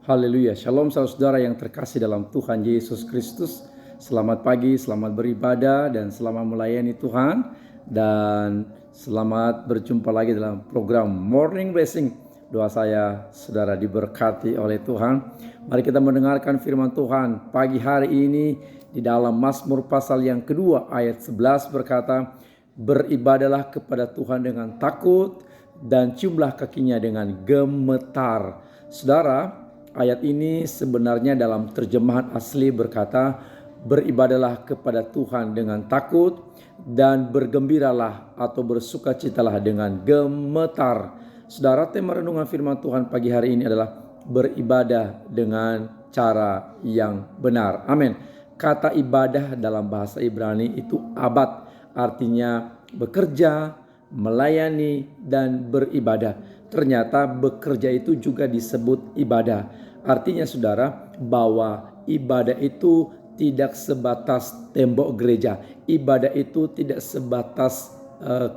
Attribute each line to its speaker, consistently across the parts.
Speaker 1: Haleluya. Shalom saudara yang terkasih dalam Tuhan Yesus Kristus. Selamat pagi, selamat beribadah dan selamat melayani Tuhan. Dan selamat berjumpa lagi dalam program Morning Blessing. Doa saya saudara diberkati oleh Tuhan. Mari kita mendengarkan firman Tuhan pagi hari ini di dalam Mazmur pasal yang kedua ayat 11 berkata, beribadalah kepada Tuhan dengan takut dan ciumlah kakinya dengan gemetar. Saudara, ayat ini sebenarnya dalam terjemahan asli berkata, beribadalah kepada Tuhan dengan takut dan bergembiralah atau bersukacitalah dengan gemetar. Saudara, tema renungan firman Tuhan pagi hari ini adalah beribadah dengan cara yang benar. Amin. Kata ibadah dalam bahasa Ibrani itu abad, artinya bekerja, melayani, dan beribadah. Ternyata bekerja itu juga disebut ibadah. Artinya saudara, bahwa ibadah itu tidak sebatas tembok gereja. Ibadah itu tidak sebatas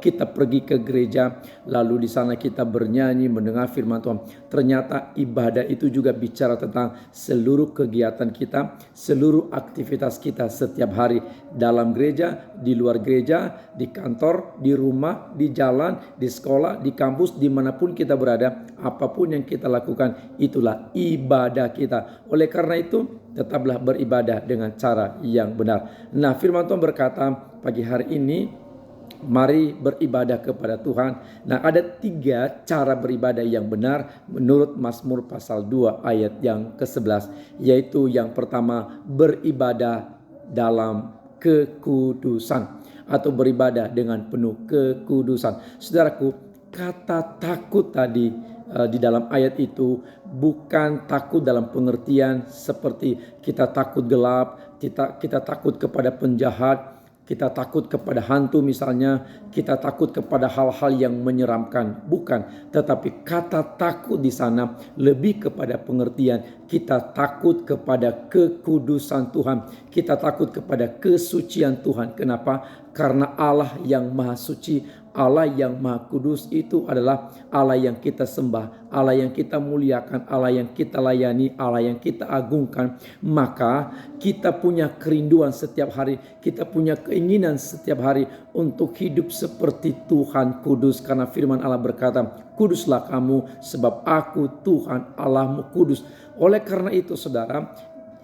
Speaker 1: kita pergi ke gereja lalu di sana kita bernyanyi mendengar firman Tuhan. Ternyata ibadah itu juga bicara tentang seluruh kegiatan kita, seluruh aktivitas kita setiap hari, dalam gereja, di luar gereja, di kantor, di rumah, di jalan, di sekolah, di kampus, dimanapun kita berada. Apapun yang kita lakukan, itulah ibadah kita. Oleh karena itu, tetaplah beribadah dengan cara yang benar. Nah, firman Tuhan berkata pagi hari ini, mari beribadah kepada Tuhan. Nah, ada 3 cara beribadah yang benar menurut Mazmur pasal 2 ayat yang ke-11. Yaitu yang pertama, beribadah dalam kekudusan atau beribadah dengan penuh kekudusan. Saudaraku, kata takut tadi di dalam ayat itu bukan takut dalam pengertian seperti kita takut gelap, kita takut kepada penjahat, kita takut kepada hantu misalnya, kita takut kepada hal-hal yang menyeramkan. Bukan, tetapi kata takut di sana lebih kepada pengertian kita takut kepada kekudusan Tuhan. Kita takut kepada kesucian Tuhan. Kenapa? Karena Allah yang maha suci, Allah yang maha kudus itu adalah Allah yang kita sembah, Allah yang kita muliakan, Allah yang kita layani, Allah yang kita agungkan. Maka kita punya kerinduan setiap hari, kita punya keinginan setiap hari untuk hidup seperti Tuhan kudus. Karena firman Allah berkata, kuduslah kamu sebab aku Tuhan Allahmu kudus. Oleh karena itu saudara,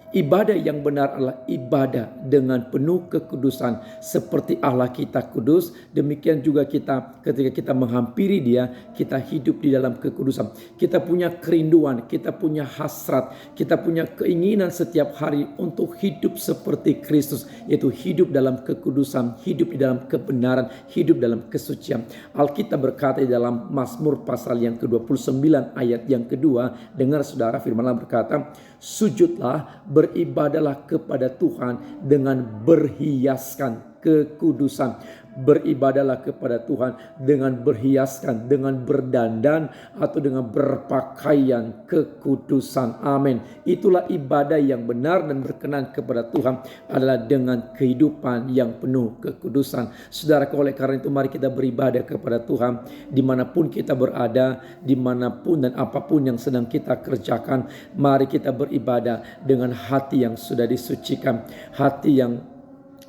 Speaker 1: ibadah yang benar adalah ibadah dengan penuh kekudusan. Seperti Allah kita kudus, demikian juga kita ketika kita menghampiri Dia, kita hidup di dalam kekudusan. Kita punya kerinduan, kita punya hasrat, kita punya keinginan setiap hari untuk hidup seperti Kristus, yaitu hidup dalam kekudusan, hidup di dalam kebenaran, hidup dalam kesucian. Alkitab berkata di dalam Mazmur pasal yang ke-29 ayat yang kedua, dengar saudara, firman Allah berkata, sujudlah, beribadalah kepada Tuhan dengan berhiaskan kekudusan. Beribadalah kepada Tuhan dengan berhiaskan, dengan berdandan atau dengan berpakaian kekudusan. Amin. Itulah ibadah yang benar dan berkenan kepada Tuhan, adalah dengan kehidupan yang penuh kekudusan. Saudara, oleh karena itu mari kita beribadah kepada Tuhan dimanapun kita berada, dimanapun dan apapun yang sedang kita kerjakan. Mari kita beribadah dengan hati yang sudah disucikan, hati yang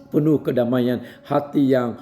Speaker 1: penuh kedamaian, hati yang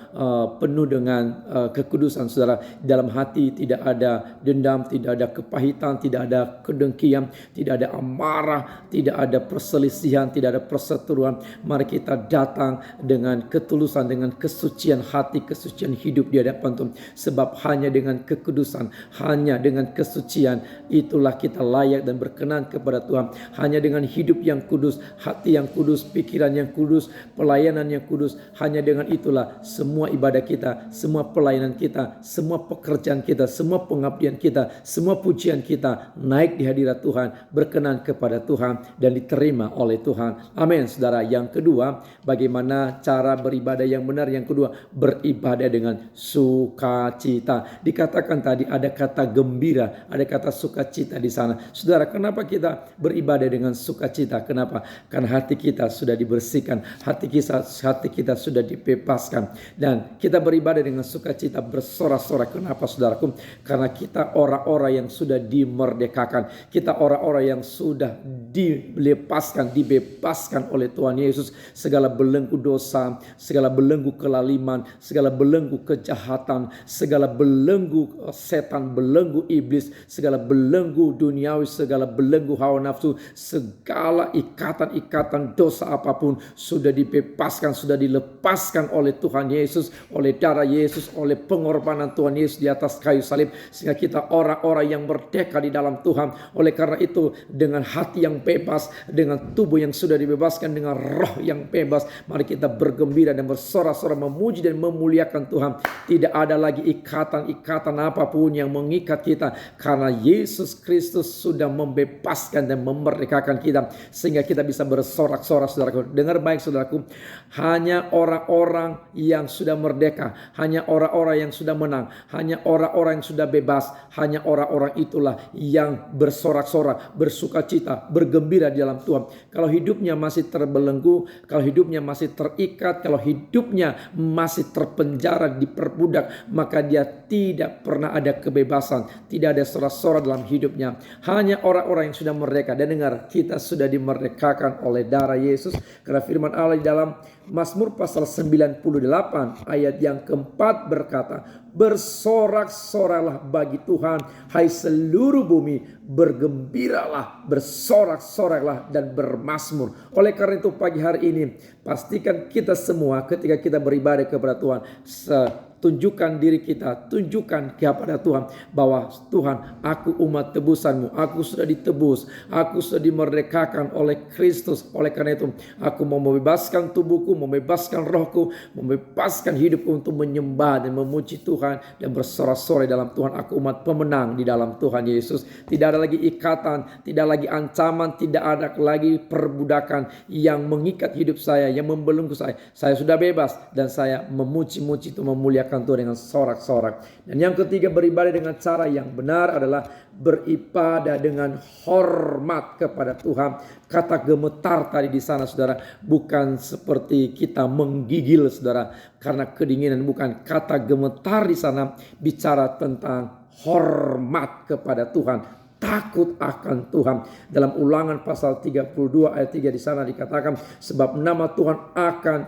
Speaker 1: penuh dengan kekudusan. Saudara, dalam hati tidak ada dendam, tidak ada kepahitan, tidak ada kedengkian, tidak ada amarah, tidak ada perselisihan, tidak ada perseteruan. Mari kita datang dengan ketulusan, dengan kesucian hati, kesucian hidup di hadapan Tuhan. Sebab hanya dengan kekudusan, hanya dengan kesucian, itulah kita layak dan berkenan kepada Tuhan. Hanya dengan hidup yang kudus, hati yang kudus, pikiran yang kudus, pelayanan yang kudus, hanya dengan itulah semua ibadah kita, semua pelayanan kita, semua pekerjaan kita, semua pengabdian kita, semua pujian kita naik di hadirat Tuhan, berkenan kepada Tuhan dan diterima oleh Tuhan. Amin. Saudara, yang kedua, bagaimana cara beribadah yang benar? Yang kedua, beribadah dengan sukacita. Dikatakan tadi ada kata gembira, ada kata sukacita di sana. Saudara, kenapa kita beribadah dengan sukacita? Kenapa? Karena hati kita sudah dibersihkan, hati hati kita sudah dibebaskan. Dan kita beribadah dengan sukacita bersorak-sorai. Kenapa saudaraku? Karena kita orang-orang yang sudah dimerdekakan. Kita orang-orang yang sudah dilepaskan, dibebaskan oleh Tuhan Yesus. Segala belenggu dosa, segala belenggu kelaliman, segala belenggu kejahatan, segala belenggu setan, belenggu iblis, segala belenggu duniawi, segala belenggu hawa nafsu, segala ikatan-ikatan dosa apapun sudah dibebaskan, sudah dilepaskan oleh Tuhan Yesus, oleh darah Yesus, oleh pengorbanan Tuhan Yesus di atas kayu salib, sehingga kita orang-orang yang merdeka di dalam Tuhan. Oleh karena itu, dengan hati yang bebas, dengan tubuh yang sudah dibebaskan, dengan roh yang bebas, mari kita bergembira dan bersorak-sorai, memuji dan memuliakan Tuhan. Tidak ada lagi ikatan-ikatan apapun yang mengikat kita, karena Yesus Kristus sudah membebaskan dan memerdekakan kita, sehingga kita bisa bersorak-sorak. Saudaraku, dengar baik saudaraku, hanya orang-orang yang sudah merdeka, hanya orang-orang yang sudah menang, hanya orang-orang yang sudah bebas, hanya orang-orang itulah yang bersorak-sorak, bersukacita, bergembira di dalam Tuhan. Kalau hidupnya masih terbelenggu, kalau hidupnya masih terikat, kalau hidupnya masih terpenjara, diperbudak, maka dia tidak pernah ada kebebasan, tidak ada sorak-sorak dalam hidupnya. Hanya orang-orang yang sudah merdeka. Dan dengar, kita sudah dimerdekakan oleh darah Yesus, karena firman Allah di dalam Mazmur pasal 98 ayat yang keempat berkata, bersorak-soraklah bagi Tuhan, hai seluruh bumi, bergembiralah, bersorak-soraklah dan bermazmur. Oleh karena itu pagi hari ini, pastikan kita semua ketika kita beribadah kepada Tuhan, tunjukkan diri kita, tunjukkan kepada Tuhan bahwa Tuhan, aku umat tebusanmu, aku sudah ditebus, aku sudah dimerdekakan oleh Kristus. Oleh karena itu aku mau membebaskan tubuhku, membebaskan rohku, membebaskan hidupku untuk menyembah dan memuji Tuhan dan bersorak-sorai dalam Tuhan. Aku umat pemenang di dalam Tuhan Yesus. Tidak ada lagi ikatan, tidak lagi ancaman, tidak ada lagi perbudakan yang mengikat hidup saya, yang membelenggu saya. Saya sudah bebas dan saya memuji-muji itu, memuliakan Tuhan dengan sorak-sorak. Dan yang ketiga, beribadah dengan cara yang benar adalah beribadah dengan hormat kepada Tuhan. Kata gemetar tadi di sana, saudara, bukan seperti kita menggigil, saudara, karena kedinginan. Bukan. Kata gemetar di sana bicara tentang hormat kepada Tuhan, takut akan Tuhan. Dalam Ulangan pasal 32 ayat 3 di sana dikatakan, sebab nama Tuhan akan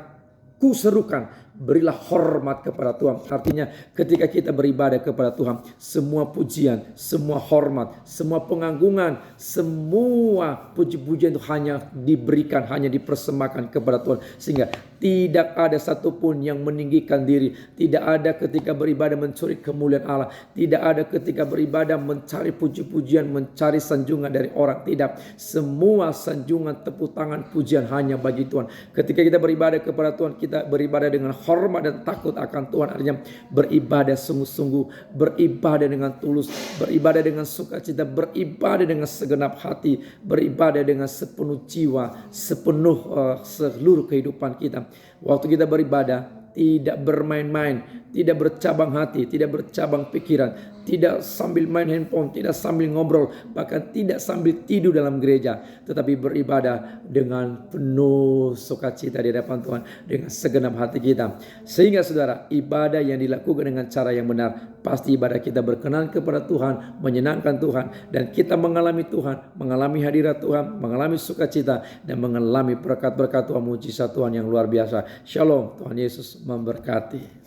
Speaker 1: kuserukan, berilah hormat kepada Tuhan. Artinya ketika kita beribadah kepada Tuhan, semua pujian, semua hormat, semua penganggungan, semua puji-pujian itu hanya diberikan, hanya dipersembahkan kepada Tuhan. Sehingga tidak ada satupun yang meninggikan diri. Tidak ada ketika beribadah mencuri kemuliaan Allah. Tidak ada ketika beribadah mencari puji-pujian, mencari sanjungan dari orang. Tidak. Semua sanjungan, tepuk tangan, pujian hanya bagi Tuhan. Ketika kita beribadah kepada Tuhan, kita beribadah dengan hormat dan takut akan Tuhan. Artinya beribadah sungguh-sungguh, beribadah dengan tulus, beribadah dengan sukacita, beribadah dengan segenap hati, beribadah dengan sepenuh jiwa, seluruh kehidupan kita. Waktu kita beribadah, tidak bermain-main, tidak bercabang hati, tidak bercabang pikiran, tidak sambil main handphone, tidak sambil ngobrol, bahkan tidak sambil tidur dalam gereja, tetapi beribadah dengan penuh sukacita di hadapan Tuhan, dengan segenap hati kita. Sehingga saudara, ibadah yang dilakukan dengan cara yang benar, pasti ibadah kita berkenan kepada Tuhan, menyenangkan Tuhan, dan kita mengalami Tuhan, mengalami hadirat Tuhan, mengalami sukacita, dan mengalami berkat-berkat Tuhan, mujizat Tuhan yang luar biasa. Shalom, Tuhan Yesus memberkati.